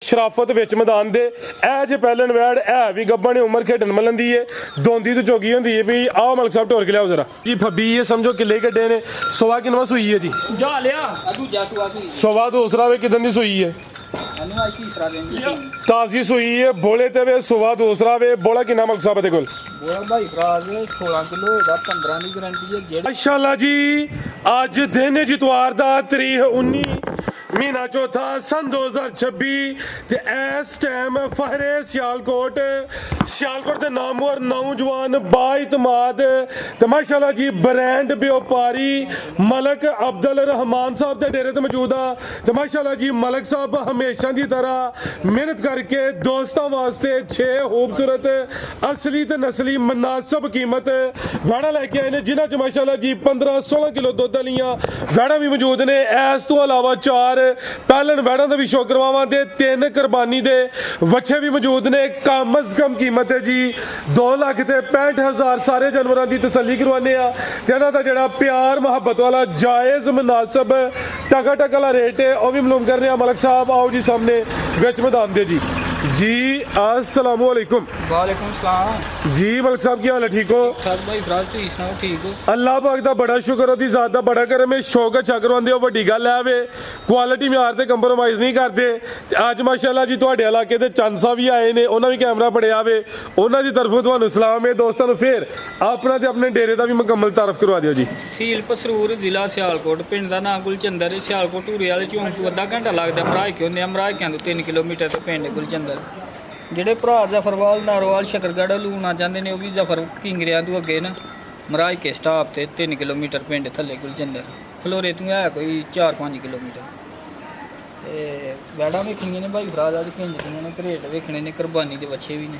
शराफत विच मैदान दे ए जे पहलन वैड है भी गब्बा ने उम्र खेडन मलन दी है दोंदी तो चौकी होंदी है भी आओ मलक साहब ढोल के लियाओ जरा जी फब्बी ये समझो किले कड्डे ने सवा किनवा सूई है जी जा लिया दूजा सुआ सुई सवा दूसरा वे किदन दी सूई है अनु आई तीसरा देंगे ताजी सूई है बोले ते वे सवा दूसरा वे बोला किना मलक साहब दे कोल बोला भाई फराज 16 किलो एदा 15 दी गारंटी है जेड़े माशाल्लाह जी अज दिन जितवार दा तारीख 19 महीना चौथा सन 2026 ते इस टाइम फहरे सियालकोट दे नामवर नौजवान बाइतमाद ते माशाल्लाह जी ब्रांड व्यापारी मलक अब्दुल रहमान साहब दे डेरे ते मौजूद आ ते माशाल्लाह जी मलक साहब हमेशा दी तरह मेहनत करके दोस्तां वास्ते 6 खूबसूरत असली ते नस्ली मुनासिब कीमत वैड़ा लेके आए ने जिन्हां च माशाल्लाह जी 15-16 किलो दुध वालियां वैड़ा भी मौजूद ने इस तो अलावा 4 पहलन वैड़ा दा भी शो करवावां दे 3 कुर्बानी दे वच्छे भी मौजूद ने कम अज कम कीमत है जी 2,65,000 सारे जानवरां दी तसल्ली करवाने आ ते इन्हां दा जेड़ा प्यार मुहब्बत वाला जायज़ मुनासिब टका टका वाला रेट है वह भी मालूम करने आ मलक साहब आओ जी सामने विच मैदान दे जी अस्सलाम वालेकुम वालेकुम सलाम जी मलक साहब की हाल है ठीक हो सब भाई फराज तुम सुनाओ ठीक हो अल्लाह पाक दा बड़ा शुक्र ओदी ज़ात दा बड़ा करम है शौक अच्छा करवांदे हो वड्डी गल है वे क्वालिटी म्यार ते कंप्रोमाइज़ नहीं करते अज माशाल्लाह जी तुहाडे इलाके दे चंद साहब भी आए ने उन्हां भी कैमरा फड़िया वे उन्हां दी तरफों तुहानू सलाम है दोस्तां नू फिर अपना ते अपने डेरे दा भी मुकम्मल तारफ करवा दिओ जी सील पसरूर जिला सियालकोट पिंड दा नाम गुलचंदर है सियालकोट टूरे वाले चौंक तो अद्धा घंटा लगदा मराज के होंदे मराज के 3 किलोमीटर ते पिंड गुलचंदर ਜਿਹੜੇ ਭਰਾ ਜ਼ਫਰਵਾਲ ਨਾਰੋਵਾਲ ਸ਼ਕਰਗੜ੍ਹ ਲੂਣਾ ਜਾਂਦੇ ਨੇ ਉਹ ਵੀ ਜ਼ਫਰ ਕਿੰਗਰਿਆਂ ਤੋਂ ਅੱਗੇ ਨਾ ਮਰਾਜ ਕੇ ਸਟਾਪ ਤੇ 3 ਕਿਲੋਮੀਟਰ ਪਿੰਡ ਥੱਲੇ ਗੁਲਜੰਦਰ ਫਲੋਰੇ ਤੋਂ ਹੈ ਕੋਈ 4-5 ਕਿਲੋਮੀਟਰ ਤੇ ਵੈੜਾਂ ਵੇਖਣੀਆਂ ਨੇ ਭਾਈ ਫਰਾਜ਼ ਅੱਜ ਪਿੰਜਦੀਆਂ ਨੇ ਘਰੇਟ ਵੇਖਣੇ ਨੇ ਕੁਰਬਾਨੀ ਦੇ ਬੱਚੇ ਵੀ ਨੇ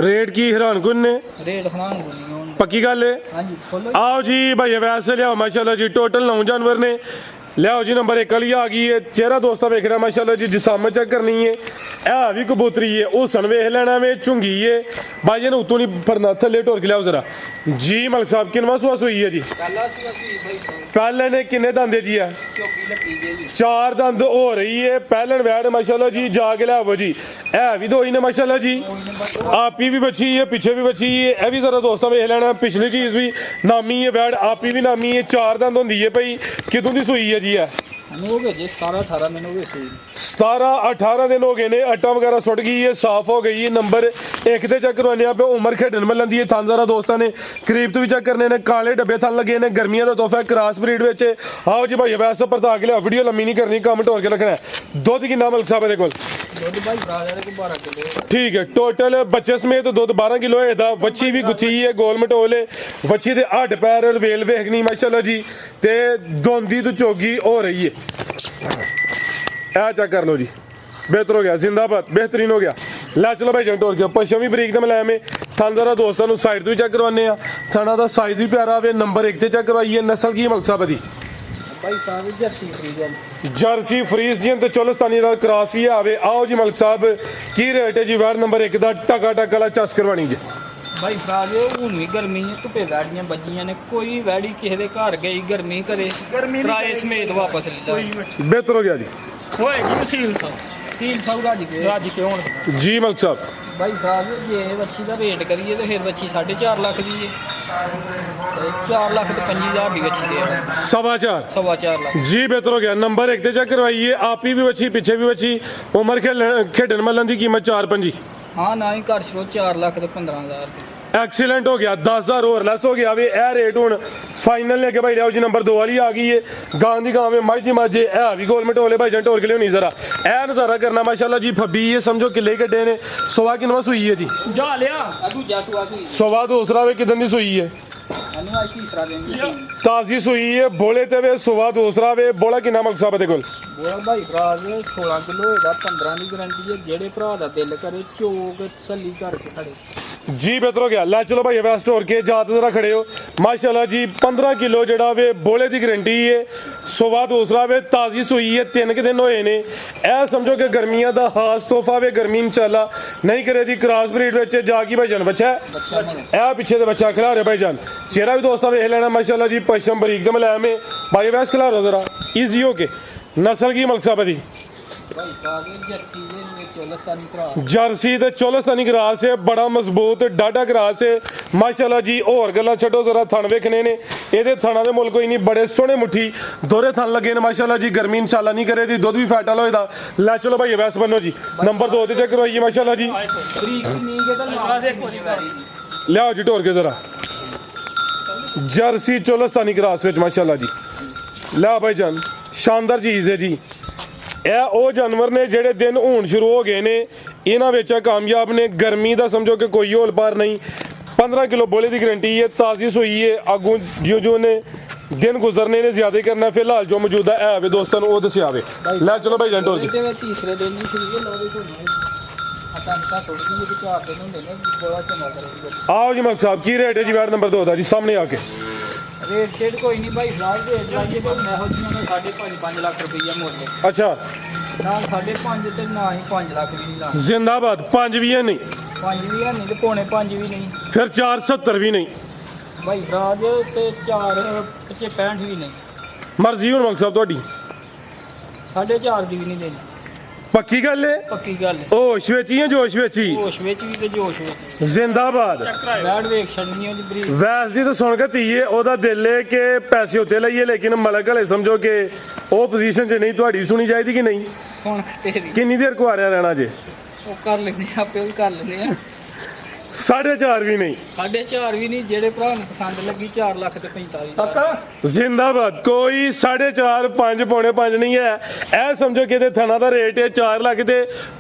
रेट की हैरान कुन ने ਰੇਟ ਖਣਾਣ ਬੋਲੀਆਂ ਹੁਣ पक्की गल है ਹਾਂਜੀ ਖੋਲੋ आओ जी भाई वैसे लियाओ माशाल्लाह जी टोटल 9 जानवर ने लियाओ जी नंबर 1 वाली आ गई है चेहरा दोस्ता वेखना माशाल्लाह जी जिसामत चेक करनी है ए भी कबूतरी है हुसन वेख लेना में झुंगी है भाई ने उतों नहीं फड़ना थले टोर के लियाओ जरा जी मलक साहब किनवा सुआ सुई है जी ਪਹਿਲਾ ਸੀ ਅਸੀਂ ਭਾਈ पहले ने किन्ने दंदे जी है ਚੌਕੀ ਲੱਗੀ ਜੇ ਜੀ 4 दंद हो रही है पहलन वैड माशाल्लाह जी जाके लियाओ जी ए भी दो ही ने माशाल्लाह जी आपी भी बची है पीछे भी बची है ए भी जरा दोस्तों वेख लेना पिछली चीज भी नामी है वैड आपी भी नामी है 4 दंद होंदी है भाई कितों दी सुई है जी है ਮੈਨੂੰ ਹੋ ਗਏ ਜੀ 17-18 ਦਿਨ ਹੋ ਗਏ ਸੀ 17-18 दिन हो गए ने अट्टा वगैरह सुट गई है साफ हो गई है नंबर 1 ते चेक करवाने पे उमर खेडन मिलन दी है थन जरा दोस्तां ने करीब तो भी चेक करने ने काले डब्बे थन लगे ने गर्मियां दा तोहफा क्रॉस ब्रीड विच आओ जी भाई वैसे परता के लिया वीडियो लम्मी नहीं करनी कम टोर के रखना है दुध किन्ना मलक साहब दे कोल ਦੁੱਧ ਭਾਈ ਫਰਾਜ਼ ਵਾਲੇ ਕੋ 12 ਕਿਲੋ ठीक है टोटल बच्चे समेत दुध 12 किलो है दा वच्छी भी गुत्थी है गोल मटोल है वच्छी दे हड्ड पैर वेल वेखनी माशाल्लाह जी ते दोंदी तो चोगी हो रही है ए चेक कर लो जी बेहतर हो गया जिंदाबाद बेहतरीन हो गया लै चलो भाई जंट और क्या पशु भी बरीक दे मलैम है थन जरा दोस्तों नू साइड तो भी चेक करवाने थना दा साइज भी प्यारा वे नंबर 1 ते चेक करवाइए नस्ल की मलक साहब दी ਭਾਈ ਫਰਾਜ਼ ਜਰਸੀ ਖਰੀਦ जर्सी फ्रीजियन ते चोलस्तानी दा क्रॉस ही आवे आओ जी मलक साहब की रेट है जी वार्ड नंबर 1 दा टका टका वाला चस करवानी जी ਭਾਈ ਫਰਾਜ਼ ਹੁਣ ਵੀ ਗਰਮੀ ਹੈ ਧੁੱਪੇ ਵੈੜੀਆਂ ਵੱਜੀਆਂ ਨੇ ਕੋਈ ਵੈੜੀ ਕਿਸੇ ਦੇ ਘਰ ਗਈ ਗਰਮੀ ਕਰੇ ਕਿਰਾਏ ਸਮੇਤ ਵਾਪਸ ਲੈ ਜਾ बेहतर हो गया जी ਹੋਏਗੀ ਸੀਲ ਸਭ ਰਾਜ ਕੇ ਹੁਣ जी मलक साहब ਭਾਈ ਫਰਾਜ਼ ਜੇ ਵੱਛੀ ਦਾ ਰੇਟ ਕਰੀਏ ਤੇ ਫਿਰ ਵੱਛੀ 4.5 ਲੱਖ ਦੀ ਹੈ ਤੇ 4 ਲੱਖ ਤੇ 50,000 ਦੀ ਵੱਛੀ ਦੇ 4.25 4.25 ਲੱਖ जी बेहतर हो गया नंबर 1 ते चेक करवाइए आप ही भी बची पीछे भी बची उमर खेडन मलन की कीमत 4.5 ਹਾਂ ਨਾ ਹੀ ਘਰ ਸ਼ਰੋ 4 ਲੱਖ ਤੇ 15,000 ਦੀ एक्सीलेंट हो गया 10,000 और लेस हो गया वे ए रेट हूँ फाइनल लेके भाई लियाओ जी नंबर 2 वाली आ गई है गांव दी गांव में मज दी मज है भी गोल मटोले भाई जंट और के लिए नहीं जरा ए नजारा करना माशाल्लाह जी फब्बी ये समझो किले कड्डे ने सवा किनवा सूई है जी ਜਾ ਲਿਆ ਦੂਜਾ ਸੁਆ ਸੁਈ सवा दूसरा वे किदन दी सूई है ਅਨੂ ਆਈ ਤੀਸਰਾ ਦੇਂਗੇ ताजी सूई है बोले ते वे सवा दूसरा वे बोला किन्ना मलक साहब दे कोल ਬੋਲ ਭਾਈ ਫਰਾਜ਼ 16 ਕਿਲੋ ਇਹਦਾ 15 ਦੀ ਗਾਰੰਟੀ ਹੈ ਜਿਹੜੇ ਭਰਾ ਦਾ ਦਿਲ ਕਰੇ ਚੋਕ ਤਸੱਲੀ ਕਰਕੇ ਖੜੇ जी बेहतर हो गया लै चलो भाई वैस्ट स्टोर के जात जरा खड़े हो माशाल्लाह जी 15 किलो जड़ा वे बोले की गारंटी है सवा दूसरा वे ताजी सूई है 3 दिन होए ने ए समझो कि गर्मियां दा खास तोहफा वे गर्मी इंशाल्लाह नहीं करे दी क्रॉस ब्रीड विच जागी भाईजान बच्चा ए पीछे दे बच्चा खिला रहे भाईजान चेहरा भी दोस्तों वेख लेना माशाल्लाह जी पश्चिम बरीक दे मलैम है भाई वैस्ट खिला रहा जरा इजी हो के नस्ल की मलक साहब दी ਭਾਈ ਫਰਾਜ ਜੱਸੀ ਦੇ ਵਿੱਚ ਚੋਲਸਤਾਨੀ ਭਰਾ ਜਰਸੀ ਤੇ ਚੋਲਸਤਾਨੀ ਗਰਾਸ ਹੈ, ਬੜਾ ਮਜ਼ਬੂਤ ਡਾਢਾ ਗਰਾਸ ਹੈ ਮਾਸ਼ਾਅੱਲਾ ਜੀ। ਹੋਰ ਗੱਲਾਂ ਛੱਡੋ, ਜ਼ਰਾ ਥਣ ਵੇਖਣੇ ਨੇ ਇਹਦੇ। ਥਣਾ ਦੇ ਮੁੱਲ ਕੋਈ ਨਹੀਂ, ਬੜੇ ਸੋਹਣੇ ਮੁੱਠੀ ਦੋਰੇ ਥਣ ਲੱਗੇ ਨੇ ਮਾਸ਼ਾਅੱਲਾ ਜੀ। ਗਰਮੀ ਇਨਸ਼ਾਅੱਲਾ ਨਹੀਂ ਕਰੇ ਦੀ, ਦੁੱਧ ਵੀ ਫੈਟ ਵਾਲਾ ਹੋਏਦਾ। ਲੈ ਚਲੋ ਭਾਈ ਵੈਸ ਬੰਨੋ ਜੀ, ਨੰਬਰ 2 ਤੇ ਚੈੱਕ ਕਰਵਾਈਏ ਮਾਸ਼ਾਅੱਲਾ ਜੀ। ਬਰੀਕ ਵੀ ਨਹੀਂ ਕੇ ਤਾਂ ਲਾ ਦੇਖੋ ਜੀ ਪੈਰੀ ਜੀ। ਲਿਆਓ ਜੀ ਢੋਰ ਕੇ ਜ਼ਰਾ, ਜਰਸੀ ਚੋਲਸਤਾਨੀ ਗਰਾਸ ਵਿੱਚ ਮਾਸ਼ਾਅੱਲਾ ਜੀ। ਲੈ ਭਾਈ ਜਾਨ, ਸ਼ਾਨਦਾਰ ਚੀਜ਼ ਹੈ ਜੀ। ਇਹ ਉਹ ਜਾਨਵਰ ਨੇ ਜਿਹੜੇ ਦਿਨ ਹੋਣ ਸ਼ੁਰੂ ਹੋ ਗਏ ਨੇ, ਇਹਨਾਂ ਵਿੱਚ ਕਾਮਯਾਬ ਨੇ। ਗਰਮੀ ਦਾ ਸਮਝੋ ਕਿ ਕੋਈ ਹੋਲ ਪਾਰ ਨਹੀਂ। 15 ਕਿਲੋ ਬੋਲੇ ਦੀ ਗਰੰਟੀ ਹੈ, ਤਾਜ਼ੀ ਸੂਈ ਹੈ। ਅੱਗੋਂ ਜੋ ਨੇ ਦਿਨ ਗੁਜ਼ਰਨੇ ਨੇ ਜ਼ਿਆਦਾ ਕਰਨਾ। ਫਿਲਹਾਲ ਜੋ ਮੌਜੂਦਾ ਹੈ ਵੇ ਦੋਸਤਾਂ ਨੂੰ ਉਹ ਦੱਸਿਆ ਵੇ। ਲੈ ਚਲੋ ਭਾਈ ਜਾਨ ਢੋਰ ਕੇ। ਇਹਦੇ ਵਿੱਚ ਤੀਸਰੇ ਦਿਨ ਵੀ ਸ਼ੁਰੂ ਹੋ ਲਾਵੇ ਤੁਹਾਨੂੰ ਤਾਂ ਥੋੜੀ ਜਿਹੀ 4 ਦਿਨ ਹੁੰਦੇ ਨੇ ਬੋਲਾ ਚੰਗਾ ਕਰੇਗਾ। ਆਓ ਜੀ ਮਲਕ ਸਾਹਿਬ, ਕੀ ਰੇਟ ਹੈ ਜੀ ਵੈਟ ਨੰਬਰ 2 ਦਾ ਜੀ? ਸਾਹਮਣੇ ਆ ਕੇ ਰੇਟ ਕੋਈ ਨਹੀਂ ਭਾਈ ਫਰਾਜ ਦੇ ਲਾਈਏ ਤੇ ਮੈਂ ਹੋ ਜੀਆਂ 5.5 ਲੱਖ ਰੁਪਈਆ ਮੁੱਲ। ਅੱਛਾ, ਨਾ 5.5 ਤੇ ਨਾ ਹੀ 5 ਲੱਖ ਵੀ ਨਹੀਂ ਲਾਣਾ। ਜ਼ਿੰਦਾਬਾਦ। 5 ਵੀ ਹੈ ਨਹੀਂ, 5 ਵੀ ਹੈ ਨਹੀਂ ਤੇ ਪੌਣੇ 5 ਵੀ ਨਹੀਂ। ਫਿਰ 470 ਵੀ ਨਹੀਂ ਭਾਈ ਫਰਾਜ ਤੇ 4 65 ਵੀ ਨਹੀਂ। ਮਰਜ਼ੀ ਹੁਣ ਮਲਕ ਸਾਹਿਬ ਤੁਹਾਡੀ। 4.5 ਦੀ ਵੀ ਨਹੀਂ ਦੇਣੀ। ਪੱਕੀ ਗੱਲ ਹੈ? ਪੱਕੀ ਗੱਲ ਹੈ। ਹੋਸ਼ ਵਿੱਚ ਹੀ ਹੈ, ਜੋਸ਼ ਵਿੱਚ ਹੀ। ਹੋਸ਼ ਵਿੱਚ ਵੀ ਤੇ ਜੋਸ਼ ਵਿੱਚ। ਜ਼ਿੰਦਾਬਾਦ। ਬੈਡ ਵੇਖ ਛੱਡਣੀ ਉਹਦੀ ਬਰੀਕ। ਵੈਸ ਦੀ ਤਾਂ ਸੁਣ ਕੇ ਧੀਏ ਉਹਦਾ ਦਿਲ ਹੈ ਕਿ ਪੈਸੇ ਉੱਤੇ ਲਈਏ, ਲੇਕਿਨ ਮਲਕ ਹਲੇ ਸਮਝੋ ਕਿ ਉਹ ਪੋਜੀਸ਼ਨ 'ਚ ਨਹੀਂ। ਤੁਹਾਡੀ ਸੁਣੀ ਚਾਹੀਦੀ ਕਿ ਨਹੀਂ? ਸੁਣ ਤੇਰੀ ਕਿੰਨੀ ਦੇਰ ਕੁਆਰਿਆ ਰਹਿਣਾ ਜੇ? ਉਹ ਕਰ ਲੈਂਦੇ ਆ, ਆਪੇ ਵੀ ਕਰ ਲੈਂਦੇ ਆ। 4.5 ਵੀ ਨਹੀਂ, 4.5 ਵੀ ਨਹੀਂ। ਜਿਹੜੇ ਭਰਾ ਨੂੰ ਪਸੰਦ ਲੱਗੀ 4 ਲੱਖ ਤੇ 45। ਜ਼ਿੰਦਾਬਾਦ। ਕੋਈ 4.5 5 ਪੌਣੇ 5 ਨਹੀਂ ਹੈ। ਇਹ ਸਮਝੋ ਕਿ ਇਹਦੇ ਥਣਾ ਦਾ ਰੇਟ ਹੈ 4 ਲੱਖ ਤੇ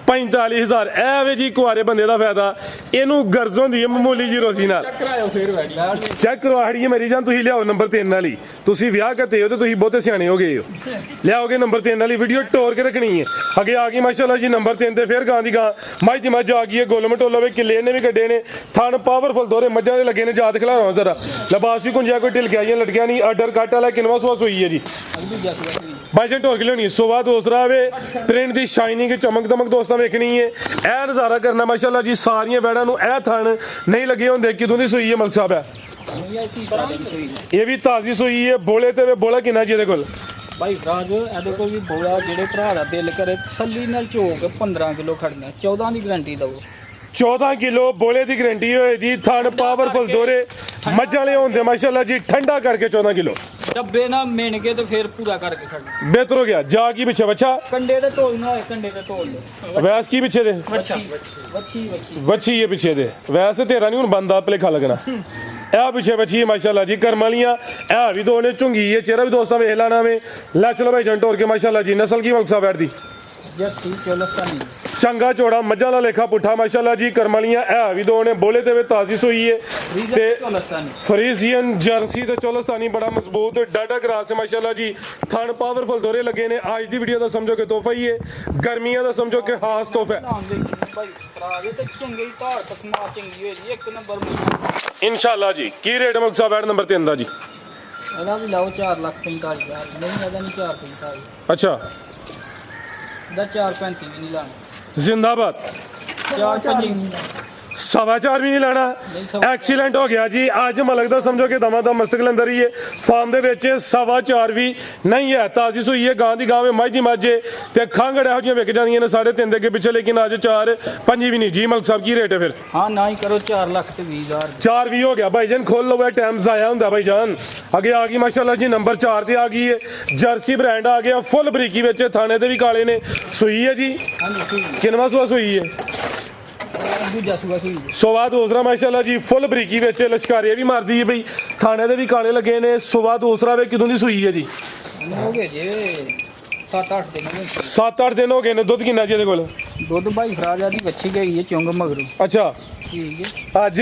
45,000। ਇਹ ਵੇ ਜੀ ਕੁਆਰੇ ਬੰਦੇ ਦਾ ਫਾਇਦਾ। ਇਹਨੂੰ ਗਰਜ਼ ਹੁੰਦੀ ਹੈ ਮਾਮੂਲੀ ਜੀ ਰੋਜ਼ੀ ਨਾਲ। ਕਰਾਇਓ ਫੇਰ ਵੈਡੀ ਚੈੱਕ ਕਰਵਾੜੀਏ ਮੇਰੀ ਜਾਨ। ਤੁਸੀਂ ਲਿਆਓ ਨੰਬਰ 3 ਵਾਲੀ। ਤੁਸੀਂ ਵਿਆਹ ਕਰਤੇ ਹੋ ਤੇ ਤੁਸੀਂ ਬਹੁਤੇ ਸਿਆਣੇ ਹੋ ਗਏ ਹੋ। ਲਿਆਓਗੇ ਨੰਬਰ 3 ਵਾਲੀ ਵੀਡੀਓ ਟੋਰ ਕੇ ਰੱਖਣੀ ਹੈ। ਅੱਗੇ ਆ ਗਈ ਮਾਸ਼ਾਅੱਲਾ ਜੀ ਨੰਬਰ 3 ਤੇ। ਫਿਰ ਗਾਂ ਦੀ ਗਾਂ ਮੱਝ ਦੀ ਮੱਝ ਆ ਗਈ ਹੈ। ਗੋਲ ਮਟੋਲਾ ਵੇ ਕਿੱਲੇ ਨੇ ਵੀ ਕੱਢੇ ਨੇ। ਥਣ ਪਾਵਰਫੁਲ ਦੋਰੇ ਮੱਝਾਂ ਦੇ ਲੱਗੇ ਨੇ। ਜਾਤ ਖਿਲਾਰਾ ਜ਼ਰਾ ਲਿਬਾਸ ਵੀ ਕੁੰਜਿਆ, ਕੋਈ ਢਿਲ ਗਿਆ ਲਟਕਿਆ ਨਹੀਂ। ਆਰਡਰ ਕੱਟ ਵਾਲਾ ਕਿਨਵਾ ਸੁਆ ਹੋਈ ਹੈ ਜੀ। ਬਾਈਜਨ ਢੋਰ ਕੇ ਲਿਆਉਣੀ। ਸੁਵਾ ਦੂਸਰਾ ਵੇ ਪ੍ਰਿੰਟ ਦੀ ਸ਼ਾਈਨਿੰਗ ਚਮਕ ਦਮਕ ਦੋਸਤਾਂ ਵੇਖਣੀ ਹੈ। ਇਹ ਨਜ਼ਾਰਾ ਕਰਨਾ ਮਾਸ਼ਾਅੱਲਾ ਜੀ। ਸਾਰੀਆਂ ਵੈੜਾਂ ਨੂੰ ਇਹ ਥਣ ਨਹੀਂ ਲੱਗੇ ਹੁੰਦੇ। ਕਿਦੋਂ ਦੀ ਸੂਈ ਹੈ ਮਲਕ ਸਾਹਿਬ? ਹੈ ਇਹ ਵੀ ਤਾਜ਼ੀ ਸੂਈ ਹੈ। ਬੋਲੇ ਤੇ ਬੋਲਾ ਕਿੰਨਾ ਜੀ ਇਹਦੇ ਕੋਲ? ਭਾਈ ਫਰਾਜ ਇਹਦੇ ਕੋਲ ਵੀ ਬੋਲਾ ਜਿਹੜੇ ਭਰਾ ਦਾ ਦਿਲ ਕਰੇ ਤਸੱਲੀ ਨਾਲ ਝੋਕ 15 ਕਿਲੋ ਖੜਨਾ। 14 ਦੀ ਗਰੰਟੀ ਦਵੋ। 14 ਕਿਲੋ ਬੋਲੇ ਦੀ ਗਰੰਟੀ ਹੋਏ ਜੀ। ਥਣ ਪਾਵਰਫੁਲ ਦੋਰੇ ਮੱਝਾਂ ਵਾਲੇ ਹੁੰਦੇ ਮਾਸ਼ਾਅੱਲਾ ਜੀ। ਠੰਡਾ ਕਰਕੇ 14 ਕਿਲੋ ਡੱਬੇ ਨਾ ਮਿਣ ਕੇ ਤੇ ਫੇਰ ਪੂਰਾ ਕਰਕੇ ਖੜਨਾ। ਬਿਹਤਰ ਹੋ ਗਿਆ। ਜਾ ਕੀ ਪਿੱਛੇ ਬੱਚਾ ਕੰਡੇ ਤੇ ਤੋਲਣਾ ਹੋਏ ਕੰਡੇ ਤੇ ਤੋਲ ਲਓ। ਵੈਸ ਕੀ ਪਿੱਛੇ ਦੇ? ਵੱਛੀ ਵੱਛੀ ਹੈ ਪਿੱਛੇ ਦੇ। ਵੈਸੇ ਤੇਰਾ ਨਹੀਂ ਹੁਣ ਬੰਦਾ ਭਲੇਖਾ ਲੱਗਣਾ। ਇਹ ਪਿੱਛੇ ਬੱਚੀ ਹੈ ਮਾਸ਼ਾਅੱਲਾ ਜੀ। ਕਰਮ ਵਾਲੀਆਂ ਇਹ ਵੀ ਦੋ ਨੇ। ਝੁੰਗੀ ਹੈ, ਚਿਹਰਾ ਵੀ ਦੋਸਤਾਂ ਵੇਖ ਲੈਣਾ ਵੇ। ਲੈ ਚਲੋ ਭਾਈ ਜੰਟ ਹੋਰ ਕੇ ਮਾਸ਼ਾਅੱਲਾ ਜੀ। ਨਸਲ ਕੀ ਮਲਕ ਸਾਹਿਬ ਦੀ? ਜੱਸੀ ਚੋਲਸਤਾਨੀ। ਚੰਗਾ ਚੋੜਾ ਮੱਝਾਂ ਦਾ ਲੇਖਾ ਪੁੱਠਾ ਮਾਸ਼ਾਅੱਲਾ ਜੀ। ਕਰਮ ਵਾਲੀਆਂ ਇਹ ਵੀ ਦੋ ਨੇ। ਬੋਲੇ ਤੇ ਵੇ ਤਾਜ਼ੀ ਸੂਈ ਹੈ ਤੇ ਫਰੀਜ਼ੀਅਨ ਜਰਸੀ ਤੇ ਚੋਲਸਤਾਨੀ ਬੜਾ ਮਜ਼ਬੂਤ ਡਾਟਾ ਗਰਾਸ ਹੈ ਮਾਸ਼ਾਅੱਲਾ ਜੀ। ਥਣ ਪਾਵਰਫੁਲ ਦੋਰੇ ਲੱਗੇ ਨੇ। ਅੱਜ ਦੀ ਵੀਡੀਓ ਦਾ ਸਮਝੋ ਕਿ ਤੋਹਫਾ ਹੀ ਹੈ। ਗਰਮੀਆਂ ਦਾ ਸਮਝੋ ਕਿ ਖਾਸ ਤੋਹਫਾ ਹੈ ਚੰਗੀ ਧਾਰ ਪਸਮਾ ਚੰਗੀ ਹੋਈ ਜੀ। 1 ਨੰਬਰ ਇਨਸ਼ਾਅੱਲਾ ਜੀ। ਕੀ ਰੇਟ ਮਲਕ ਸਾਹਿਬ ਐਡ ਨੰਬਰ 3 ਦਾ ਜੀ? ਇਹਦਾ ਵੀ ਲਾਓ 4,45,000। ਨਹੀਂ ਇਹਦਾ ਨਹੀਂ 4,45,000 ਅੱਛਾ, ਦਾ 4,35 ਵੀ ਨਹੀਂ ਲਾਣਾ। ਜ਼ਿੰਦਾਬਾਦ। 4,25 4.25 ਵੀ ਨਹੀਂ ਲੈਣਾ। ਐਕਸੀਲੈਂਟ ਹੋ ਗਿਆ ਜੀ। ਅੱਜ ਮਲਕ ਦਾ ਸਮਝੋ ਕਿ ਦਮਾ ਦਮ ਮਸਤਕਲ ਅੰਦਰ ਹੀ ਹੈ। ਫਾਰਮ ਦੇ ਵਿੱਚ 4.25 ਵੀ ਨਹੀਂ ਹੈ। ਤਾਜ਼ੀ ਸੂਈ ਹੈ। ਗਾਂ ਦੀ ਗਾਂ ਮੱਝ ਦੀ ਮੱਝ ਹੈ ਤੇ ਖਾਂਗੜ ਇਹੋ ਜਿਹੀਆਂ ਵਿਕ ਜਾਂਦੀਆਂ ਨੇ 3.5 ਦੇ ਅੱਗੇ ਪਿੱਛੇ। ਲੇਕਿਨ ਅੱਜ 4.5 ਵੀ ਨਹੀਂ ਜੀ। ਮਲਕ ਸਾਹਿਬ ਕੀ ਰੇਟ ਹੈ ਫਿਰ? ਹਾਂ ਨਾ ਹੀ ਕਰੋ 4 ਲੱਖ ਤੇ 20,000। 4 ਵੀ ਹੋ ਗਿਆ ਭਾਈ ਜਾਨ। ਖੋਲ ਲਓ, ਟਾਈਮ ਜ਼ਾਇਆ ਹੁੰਦਾ ਭਾਈ ਜਾਨ। ਅੱਗੇ ਆ ਗਈ ਮਾਸ਼ਾਅੱਲਾ ਜੀ ਨੰਬਰ 4 ਤੇ ਆ ਗਈ ਹੈ। ਜਰਸੀ ਬ੍ਰਾਂਡ ਆ ਗਿਆ ਫੁੱਲ ਬਰੀਕੀ ਵਿੱਚ। ਥਾਣੇ ਦੇ ਵੀ ਕਾਲੇ ਨੇ। ਸੂਈ ਹੈ ਜੀ। ਕਿੰਨਵਾਂ ਸੂਆ ਸੂਈ ਹੈ? ਦੂਜਾ ਸੂਆ ਸੂਈ। ਸੁਵਾ ਦੂਸਰਾ ਮਾਸ਼ਾਅੱਲਾ ਜੀ। ਫੁੱਲ ਬਰੀਕੀ ਵਿੱਚ ਲਸ਼ਕਾਰੀਆਂ ਵੀ ਮਾਰਦੀ ਹੈ ਬਈ। ਥਾਣੇ ਦੇ ਵੀ ਕਾਲੇ ਲੱਗੇ ਨੇ। ਸੁਵਾ ਦੂਸਰਾ ਵੇ ਕਿਦੋਂ ਦੀ ਸੂਈ ਹੈ ਜੀ? ਹੋ ਗਏ ਜੇ 7-8 ਦਿਨ ਹੋ ਗਏ। 7-8 ਦਿਨ ਹੋ ਗਏ ਨੇ। ਦੁੱਧ ਕਿੰਨਾ ਜੀ ਇਹਦੇ ਕੋਲ? ਦੁੱਧ ਭਾਈ ਫਰਾਜਾ ਦੀ ਵੱਛੀ ਗਈ ਹੈ ਚੁੰਗ ਮਗਰੂ। ਅੱਛਾ, ਠੀਕ ਹੈ। ਅੱਜ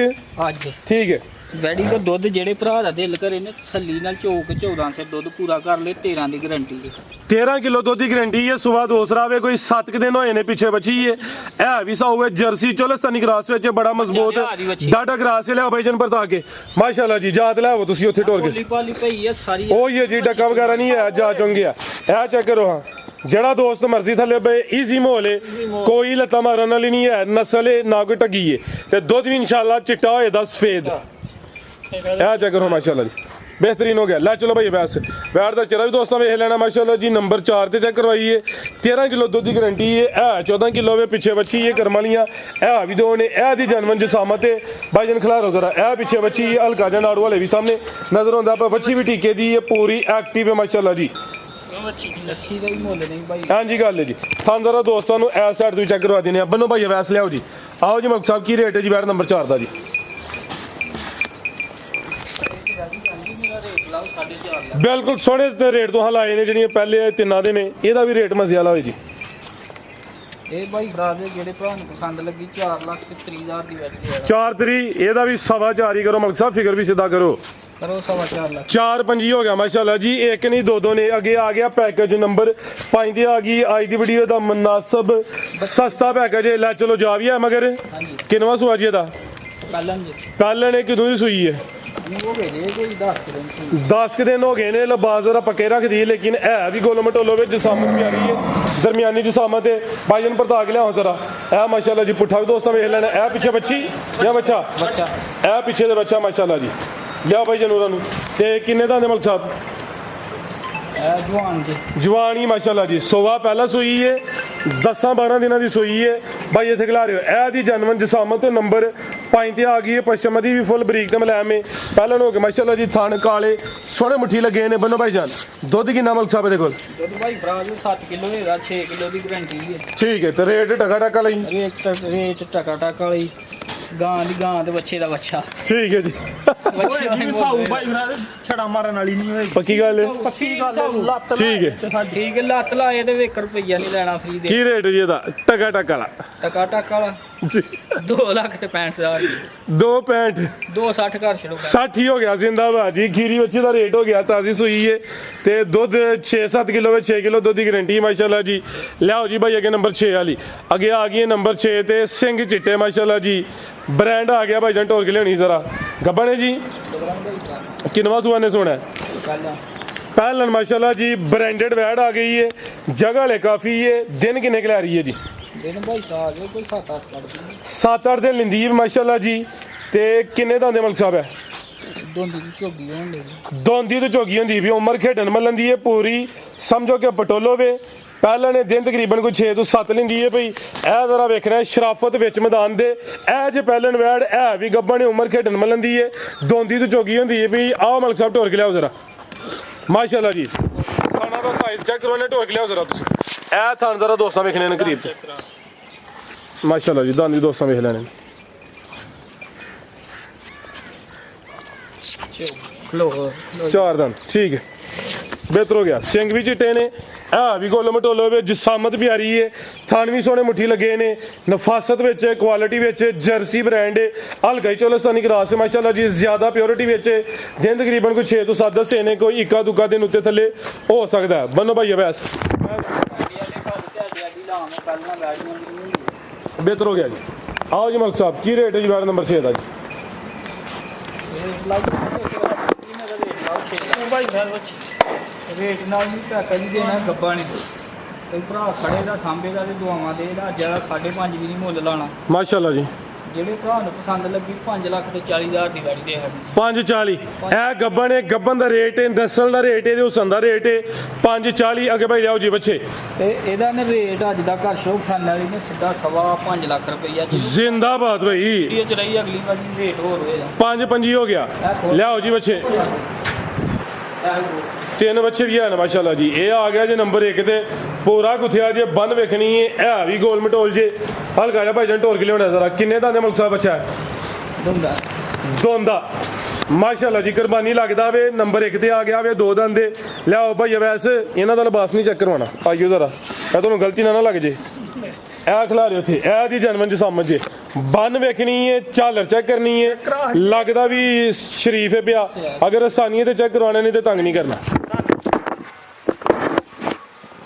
ਠੀਕ ਹੈ। ਵੈਡੀ ਦਾ ਦੁੱਧ ਜਿਹੜੇ ਭਰਾ ਦਾ ਦਿਲ ਕਰੇ ਨੇ ਤਸੱਲੀ ਨਾਲ ਚੋਕ 14 ਸੇ ਦੁੱਧ ਪੂਰਾ ਕਰ ਲੈ। 13 ਦੀ ਗਰੰਟੀ ਹੈ। 13 ਕਿਲੋ ਦੁੱਧ ਦੀ ਗਰੰਟੀ ਹੈ। ਸੁਵਾ ਦੂਸਰਾ ਵੇ ਕੋਈ 7 ਦਿਨ ਹੋਏ ਨੇ ਪਿੱਛੇ ਬੱਚੀ ਹੈ। ਇਹ ਵੀ ਸਾਊ ਹੈ ਜਰਸੀ ਚੋਲਸਤਾਨੀ ਗਰਾਸ ਵਿੱਚ ਬੜਾ ਮਜ਼ਬੂਤ ਡਾਟਾ ਗਰਾਸ ਲਿਆ ਭਾਈ ਜਨ ਪਰਤਾ ਕੇ ਮਾਸ਼ਾਅੱਲਾ ਜੀ। ਜਾਤ ਲਿਆਓ ਤੁਸੀਂ ਉੱਥੇ ਟੋਰ ਕੇ। ਪਾਲੀ ਪਈ ਹੈ ਸਾਰੀ। ਉਹ ਹੀ ਹੈ ਜੀ। ਡੱਕਾ ਵਗੈਰਾ ਨਹੀਂ ਹੈ। ਜਾ ਚੁੰਗਿਆ ਇਹ ਚੈੱਕ ਕਰੋ। ਹਾਂ ਜਿਹੜਾ ਦੋਸਤ ਮਰਜ਼ੀ ਥੱਲੇ ਬਈ ਈਜ਼ੀ ਮਾਹੌਲ ਹੈ। ਕੋਈ ਲੱਤਾਂ ਮਾਰਨ ਵਾਲੀ ਨਹੀਂ ਹੈ। ਨਸਲ ਹੈ ਨਾ ਕੋਈ ਟੱਗੀ ਹੈ ਤੇ ਦੁੱਧ ਵੀ ਇਨਸ਼ਾਅੱਲਾ ਚਿੱਟਾ ਹੋਏਦਾ ਸਫੇਦ। ਇਹ ਚੈੱਕ ਕਰੋ ਮਾਸ਼ਾਅੱਲਾ ਜੀ। बेहतरीन हो गया। लै चलो भाई वैस वैट का चेहरा भी दोस्तों वेख लेना माशाल्लाह जी। नंबर 4 ते चेक करवाइए। 13 किलो दुध की गारंटी है 14 किलो वे पिछे बच्ची है करम वालियां है भी दो ने ए दी जनमन जसामत है भाईजन खिलारो जरा ए पिछे बच्ची है हल्का जा नाड़ू वाले भी सामने नजर आंदा पर बच्ची भी टीके दी है पूरी एक्टिव है माशाल्लाह जी। हाँ जी गल है जी। थान जरा दोस्तों ए साइड तो चेक करवा देने बनो भाई वैस लियाओ जी। आओ जी मलिक साहब की रेट है जी वैट नंबर 4 का जी। बिल्कुल सोहने रेट तो लाए ने जी पहले तिना दे ने एदा भी रेट मजे वाला हो जी। ਇਹ ਭਾਈ ਭਰਾ ਦੇ ਜਿਹੜੇ ਭਰਾ ਨੂੰ ਪਸੰਦ ਲੱਗੀ 4,30,000 ਦੀ ਵੈਲਿਊ ਹੈ 4 3 ਇਹਦਾ ਵੀ 4.5 ਹੀ ਕਰੋ ਮਲਿਕ ਸਾਹਿਬ ਫਿਗਰ ਵੀ ਸਿੱਧਾ ਕਰੋ ਕਰੋ 4.5 ਲੱਖ 4 5 ਹੋ ਗਿਆ ਮਾਸ਼ਾਅੱਲਾ ਜੀ। ਇੱਕ ਨਹੀਂ ਦੋ ਦੋ ਨੇ ਅੱਗੇ ਆ ਗਿਆ ਪੈਕੇਜ ਨੰबर 5 ਤੇ ਆ ਗਈ ਅੱਜ ਦੀ ਵੀਡੀਓ ਦਾ ਮੁਨਾਸਬ ਸਸਤਾ ਪੈਕੇਜ ਹੈ। ਲੈ ਚਲੋ ਜਾ ਵੀ ਹੈ ਮਗਰ ਹਾਂਜੀ ਕਿੰਨਵਾ ਸੂਆ ਜੀ ਇਹਦਾ ਕੱਲਨ ਜੀ ਕੱਲ ਨੇ ਕਿਦੋਂ ਦੀ ਸੂਈ ਹੈ ਉਹ ਵੇਲੇ ਕੋਈ 10 ਦਿਨ ਸੀ 10 दिन हो गए ने लिबास जरा पक्के रख दी लेकिन है भी गोलो मटोलो में जसामत भी आ रही है दरमियानी जसामत है भाईजन पर ताक लिया जरा ए माशाल्लाह जी पुट्ठा भी दोस्तों वेख लेना ए पीछे बच्ची या बच्चा ਬੱਚਾ ए पीछे दे बच्चा माशाल्लाह जी। लिया भाईजन उन्होंने ते किन्ने दा मलिक साहब ਇਹ ਜਵਾਨ ਜੀ जवानी माशाल्लाह जी। सोवा पहला सोई है 10-12 दिनों की सोई है भाई इतने खिला रहे हो ए दी जनमन जसामत नंबर 5 ते आ गई है पश्चिम दी भी फुल बरीक ते मलैम है पहले हो गए माशाल्लाह जी। थान काले सोहने मुट्ठी लगे ने बनो भाई जान दुध किन्ना मलिक साहब दे कोल ਦੁੱਧ ਭਾਈ ਭਰਾ ਦੇ 7 ਕਿਲੋ ਹੈਗਾ 6 ਕਿਲੋ ਦੀ ਗਾਰੰਟੀ ਹੈ ठीक है तो रेट टका टका लाई ਰੇਟ ਟਕਾ ਟਕ ਵਾਲੀ ਗਾਂ ਦੀ ਗਾਂ ਤੇ ਬੱਚੇ ਦਾ ਬੱਚਾ ठीक है जी ਬੱਚੇ ਦਾ ਹੀ ਸਾਊ ਭਾਈ ਭਰਾ ਦੇ ਛੜਾ ਮਾਰਨ ਵਾਲੀ ਨਹੀਂ ਹੋਏਗੀ पक्की गल है ਪੱਕੀ ਗੱਲ ਹੈ ਲੱਤ ठीक है ਠੀਕ ਹੈ ਲੱਤ ਲਾਏ ਤੇ 1 ਰੁਪਈਆ ਨਹੀਂ ਲੈਣਾ ਫ੍ਰੀ ਦੇ की रेट जी ਇਹਦਾ ਟਕਾ ਟਕਾ ਵਾਲਾ ਟਕਾ ਟਕ ਵਾਲਾ जी 2 ਲੱਖ ਤੇ 65,000 ਦੀ 2.65 260 ਘਰ ਛੜੋ 60 ही हो गया जिंदाबाद जी। खीरी बच्ची का रेट हो गया ताजी सुई है ते दुध 6-7 किलो में 6 किलो दुध की गारंटी माशाल्लाह जी। लियाओ जी भाई अगे नंबर 6 वाली अगे आ गई है नंबर 6 ते सिंह चिट्टे माशाल्लाह जी। ब्रांड आ गया भाई जन टोर के लियानी जरा गब्बा ने जी किनवा सुआ ने सोना है ਕੱਲ पहलन माशाल्लाह जी ब्रांडेड वैड आ गई है जगह ले काफ़ी है दिन किन्ने के ला रही है जी ਦਿਨ ਭਾਈ ਸਾਹਿਬ ਇਹ ਕੋਈ 7-8 ਕੱਢਦੀ 7-8 दिन लिंदी है माशाल्लाह जी। ते किन्ने दा दे मलिक साहब है ਦੋਂਦੀ ਦੀ ਝੋਗੀ ਹੋਣ ਦੇ दोंदी तो चौकी होंगी भी उम्र खेडन मलन दी है पूरी समझो कि पटोलो वे पहले ने दिन तकरीबन कोई 6 तो 7 लेंदी है भाई ए जरा वेखना शराफत विच मैदान दे ए जे पहलन वैड है भी गब्बा ने उम्र खेडन मलन दी है दोंदी तो चौकी होंगी है भाई आओ मलिक साहब टोर के लियाओ जरा माशाल्लाह जी। थाना का साइज चेक करवाने टोर के लियाओ जरा तुम ए थान जरा दोस्तां वेखने ने करीब माशाल्लाह जी दांदी दोस्तां वेख लेने ਲੋ 4 दिन ठीक है बेहतर हो गया। सिंग भी चिट्टे ने है भी गोलो मटोलो वे जसामत भी आ रही है थान भी सोने मुट्ठी लगे ने नफासत विच क्वालिटी विच जर्सी ब्रांड है हल्का ही चोलस्तानी क्रास है माशाल्लाह जी। ज्यादा प्योरिटी विच दिन तकरीबन कोई 6 तो 7 दसे ने कोई इक्का दुक्का दिन उत्ते थले हो सकता है बनो भाई वैस बेहतर हो गया जी। आओ जी मलिक साहब की रेट है जी वैट नंबर 6 का जी ਭਾਈ ਘਰ ਵਿੱਚ ਰੇਟ ਨਾਲ ਨਹੀਂ ਘਾਟਾ ਨਹੀਂ ਦੇਣਾ ਗੱਬਾ ਨੇ ਕੋਈ ਭਰਾ ਖੜੇ ਦਾ ਸਾਂਭੇ ਦਾ ਤੇ ਦੁਆਵਾਂ ਦੇ ਦਾ ਜਿਹੜਾ 5.5 ਵੀ ਨਹੀਂ ਮੁੱਲ ਲਾਣਾ माशाल्लाह जी। ਜਿਹੜੇ ਭਰਾ ਨੂੰ ਪਸੰਦ ਲੱਗੀ 5 ਲੱਖ ਤੇ 40,000 ਦੀ ਗਾੜੀ ਦੇ ਹੈ 540 ਇਹ ਗੱਬਨ ਹੈ ਗੱਬਨ ਦਾ ਰੇਟ ਹੈ ਨਸਲ ਦਾ ਰੇਟ ਹੈ ਤੇ ਹੁਸਨ ਦਾ ਰੇਟ ਹੈ 540 ਅੱਗੇ ਭਾਈ ਲਿਆਓ ਜੀ ਬੱਚੇ ਤੇ ਇਹਦਾ ਨੇ ਰੇਟ ਅੱਜ ਦਾ ਘਰ ਸ਼ੋ ਫਨ ਵਾਲੀ ਨੇ ਸਿੱਧਾ 5.5 ਲੱਖ ਰੁਪਈਆ ਜੀ जिंदाबाद भाई ਇਹ ਚ ਰਹੀ ਅਗਲੀ ਵਾਰੀ ਰੇਟ ਹੋਰ ਹੋਏਗਾ 5 हो गया लियाओ जी बच्चे 3 बच्चे भी है ना माशाल्लाह जी। ये आ गया जी नंबर 1 ते पूरा गुथिया जे बन वेखनी है भी गोल मटोल जे हल्का जा भाईजन टोर के लिया जरा किन्ने दा मलिक साहब बच्चा है ਦੁੰਦਾ दोंदा माशाल्लाह जी कुर्बानी लगदा वे नंबर 1 ते आ गया वे 2 दंद लियाओ भाई वैसे इन्हां दा लिबास नहीं चेक करवाना आइयो जरा मैं तुहानू गलती ना लग जे ए खिला रहे थे ए दी जनमन च समझ जे बन वेखनी है झालर चेक करनी है लगदा भी शरीफ है पिया अगर आसानी है तो चेक करवाने नहीं तो तंग नहीं करना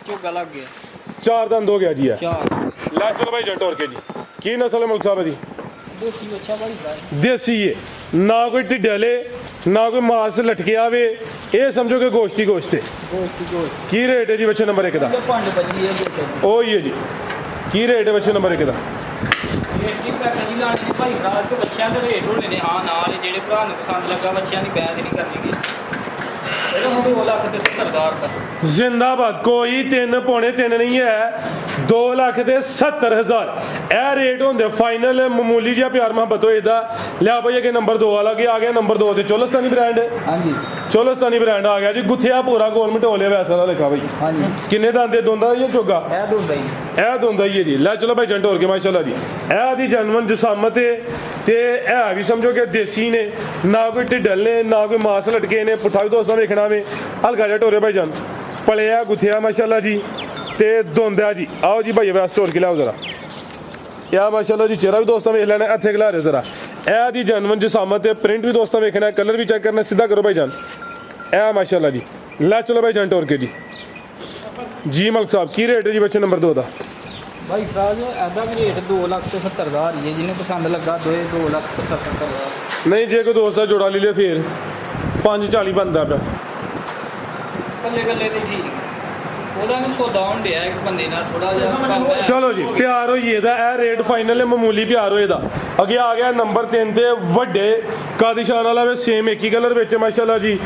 ਝੋਗਾ ਲੱਗ ਗਿਆ 4 दंद हो गया जी है 4 लै चलो भाई जट टोर के जी की नस्ल है मलिक साहब दी ਦੇਸੀ ਅੱਛਾ ਭਾਈ ਸਾਹਿਬ देसी है ना कोई ढिडले ना कोई मांस लटके आवे ये समझो कि गोश्त ही गोश्त है ਗੋਸ਼ਤ की रेट है जी बच्चे नंबर 1 का ਪੰਜ ਬਜੀ ਹੈ ਦੇਖੋ ओ ही है जी की रेट है बच्चे नंबर 1 का ਰੇਟ ਨਹੀਂ ਪੈਕੇਜ ਹੀ ਲਾਣੀ ਭਾਈ ਭਰਾ ਤੇ ਬੱਚਿਆਂ ਦੇ ਰੇਟ ਹੋਣੇ ਨੇ ਹਾਂ ਨਾਲ ਜਿਹੜੇ ਭਰਾ ਨੂੰ ਪਸੰਦ ਲੱਗਾ ਬੱਚਿਆਂ ਦੀ ਬੈਚ ਨਹੀਂ ਕਰਨੀ ਗੀ ਇਹਦਾ ਹੁਣ 2,70,000 ਦਾ ਜ਼ਿੰਦਾਬਾਦ, ਕੋਈ 3 ਪੌਣੇ 3 ਨਹੀਂ ਹੈ, 2,70,000 ਇਹ ਰੇਟ ਹੁੰਦੇ ਫਾਈਨਲ। ਮਾਮੂਲੀ ਜਿਹਾ ਪਿਆਰ ਮੁਹੱਬਤ ਹੋਏ ਦਾ। ਲਿਆ ਭਾਈ ਅੱਗੇ ਨੰਬਰ 2 ਵਾਲਾ ਆ ਗਿਆ। ਨੰਬਰ 2 ਤੇ ਚੋਲਸਤਾਨੀ ਬ੍ਰਾਂਡ, ਹਾਂਜੀ ਚੋਲਸਤਾਨੀ ਬ੍ਰਾਂਡ ਆ ਗਿਆ ਜੀ। ਗੁੱਥਿਆ ਪੂਰਾ ਗੋਲਮਟ ਹੋਲਿਆ ਵੈਸਾ ਦਾ ਲਿਖਾ ਭਾਈ। ਹਾਂਜੀ ਕਿੰਨੇ ਦੰਦ ਦੋਂਦਾ ਜਾਂ ਚੋਗਾ? ਇਹ ਦੁੱਧ ਹੈ ਜੀ। ਇਹ ਦੋਂਦਾ ਹੀ ਹੈ ਜੀ। ਲੈ ਚਲੋ ਭਾਈ ਜੰਟ ਹੋਰ ਕੇ ਮਾਸ਼ਾਅੱਲਾ ਜੀ। ਇਹ ਦੀ ਜਨਮਨ ਜਸਾਮਤ ਹੈ ਤੇ ਇਹ ਵੀ ਸਮਝੋ ਕਿ ਦੇਸੀ ਨੇ, ਨਾ ਕੋਈ ਢਿੱਡਲ ਨੇ ਨਾ ਕੋਈ ਮਾਸ ਲਟਕੇ ਨੇ। ਪੁੱਠਾ ਵੀ ਦੋਸਤਾਂ ਵੇਖਣਾ ਵੇ, ਹਲਕਾ ਜਿਹਾ ਟੋਰੇ ਭਾਈ ਜਾਨ ਪਲਿਆ ਗੁੱਥਿਆ ਮਾਸ਼ਾਅੱਲਾ ਜੀ ਤੇ ਦੋਂਦਾ ਜੀ। ਆਓ ਜੀ ਭਾਈ ਵੈਸ ਟੋਰ ਕੇ ਲਿਆਓ ਜ਼ਰਾ। ਇਹ ਮਾਸ਼ਾਅੱਲਾ ਜੀ ਚਿਹਰਾ ਵੀ ਦੋਸਤਾਂ ਵੇਖ ਲੈਣਾ, ਇੱਥੇ ਖਿਲਾ ਰਹੇ ਜ਼ਰਾ। ਇਹ ਦੀ ਜਨਮਨ ਜਸਾਮਤ ਤੇ ਪ੍ਰਿੰਟ ਵੀ ਦੋਸਤਾਂ ਵੇਖਣਾ, ਕਲਰ ਵੀ ਚੈੱਕ ਕਰਨਾ। ਸਿੱਧਾ ਕਰੋ ਭਾਈ ਜਾਨ। ਇਹ ਮਾਸ਼ਾਅੱਲਾ ਜੀ। ਲੈ ਚਲੋ ਭਾਈ ਜੰਟ ਹੋਰ ਕੇ ਜੀ। ਜੀ ਮਲਕ ਸਾਹਿਬ ਕੀ ਰੇਟ ਹੈ ਜੀ ਬੱਚੇ ਨੰਬਰ 2 ਦਾ? ਭਾਈ ਫਰਾਜ ਇਹਦਾ ਵੀ ਰੇਟ 2,70,000 ਹੀ ਹੈ। ਜਿਹਨੂੰ ਪਸੰਦ ਲੱਗਾ 2,70,000। ਨਹੀਂ ਜੇ ਕੋਈ ਦੋਸਤ ਦਾ ਜੋੜਾ ਲੈ ਲਿਆ ਫਿਰ 540 ਬਣਦਾ ਪਿਆ। ਕੱਲੇ ਕੱਲੇ ਤੇ ਠੀਕ ਉਹਦਾ ਵੀ ਸੌਦਾ ਹੋਣ ਡਿਆ ਇੱਕ ਬੰਦੇ ਨਾਲ ਥੋੜਾ ਜਿਹਾ ਕੰਮ ਹੈ। ਚਲੋ ਜੀ ਪਿਆਰ ਹੋਈਏ ਦਾ ਇਹ ਰੇਟ ਫਾਈਨਲ ਹੈ, ਮਾਮੂਲੀ ਪਿਆਰ ਹੋਏ ਦਾ। ਅੱਗੇ ਆ ਗਿਆ ਨੰਬਰ 3 ਤੇ ਵੱਡੇ ਕਾਦੀਸ਼ਾਨ ਵਾਲਾ ਵੇ, ਸੇਮ ਇੱਕ ਹੀ ਕਲਰ ਵਿੱਚ ਮਾਸ਼ਾਅੱਲਾ ਜੀ।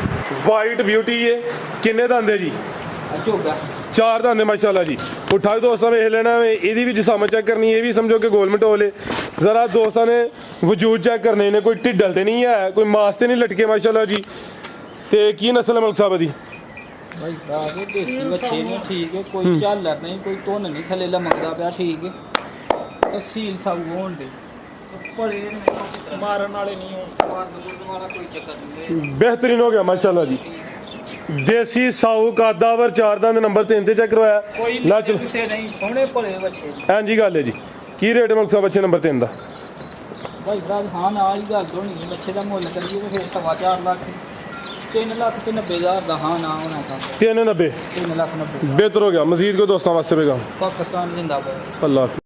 ਵਾਈਟ ਬਿਊਟੀ ਹੈ। ਕਿੰਨੇ ਦੰਦ ਹੈ ਜੀ? ਝੋਗਾ 4 ਦੰਦ ਮਾਸ਼ਾਅੱਲਾ ਜੀ। ਪੁੱਠਾ ਵੀ ਦੋਸਤਾਂ ਵੇਖ ਲੈਣਾ ਵੇ, ਇਹਦੀ ਵੀ ਜਿਸਾਮਤ ਚੈੱਕ ਕਰਨੀ। ਇਹ ਵੀ ਸਮਝੋ ਕਿ ਗੋਲ ਮਟੋਲੇ ਜ਼ਰਾ ਦੋਸਤਾਂ ਨੇ ਵਜੂਦ ਚੈੱਕ ਕਰਨੇ ਨੇ। ਕੋਈ ਢਿੱਡਲ ਤੇ ਨਹੀਂ ਹੈ, ਕੋਈ ਮਾਸ ਤੇ ਨਹੀਂ ਲਟਕੇ ਮਾਸ਼ਾਅੱਲਾ ਜੀ। ਤੇ ਕੀ ਨਸਲ ਹੈ ਮਲਕ ਸਾਹਿਬ ਦੀ? ਭਾਈ ਫਰਾਜ ਦੇਸੀ ਬੱਚੇ ਨੇ ਠੀਕ ਹੈ, ਕੋਈ ਝਾਲਰ ਨਹੀਂ, ਕੋਈ ਧੁੰਨ ਨਹੀਂ ਥੱਲੇ ਲਮਕਦਾ ਪਿਆ, ਠੀਕ ਹੈ। ਤਹਿਸੀਲ ਸਭ ਹੋਣ ਦੇ ਭਲੇ ਮਾਰਨ ਵਾਲੇ ਨਹੀਂ ਹੋਣ। ਮਾਰਨ ਵਾਲਾ ਕੋਈ ਚੱਕਰ ਨਹੀਂ। ਬਿਹਤਰੀਨ ਹੋ ਗਿਆ ਮਾਸ਼ਾਅੱਲਾ ਜੀ। ਦੇਸੀ ਸਾਊ ਕਾਦਾਵਰ 4 ਦੰਦ ਨੰਬਰ 3 ਤੇ ਚੈੱਕ ਕਰਵਾਇਆ। ਕੋਈ ਲੈ ਚਲੋ ਕਿਸੇ ਨਹੀਂ ਸੋਹਣੇ ਭਲੇ ਬੱਚੇ ਜੀ। ਹਾਂਜੀ ਗੱਲ ਹੈ ਜੀ। ਕੀ ਰੇਟ ਮਲਕ ਸਾਹਿਬ ਬੱਚੇ ਨੰਬਰ 3 ਦਾ? ਭਾਈ ਫਰਾਜ ਹਾਂ ਨਾਲ ਹੀ ਗੱਲ ਹੋਣੀ ਹੈ। ਬੱਚੇ ਦਾ ਮੁੱਲ ਕਰੀਏ ਤਾਂ ਫਿਰ 4.5 ਲੱਖ 3,90,000 ਦਾ ਹਾਂ ਨਾ ਹੋਣਾ ਚਾਹੀਦਾ। 390 3,90,000 ਬਿਹਤਰ ਹੋ ਗਿਆ। ਮਜ਼ੀਦ ਕੋ ਦੋਸਤਾਂ ਵਾਸਤੇ ਪੈਗਾ। ਪਾਕਿਸਤਾਨ ਜਿੰਦਾਬਾਦ। ਅੱਲਾਹ ਹਾਫਿਜ਼।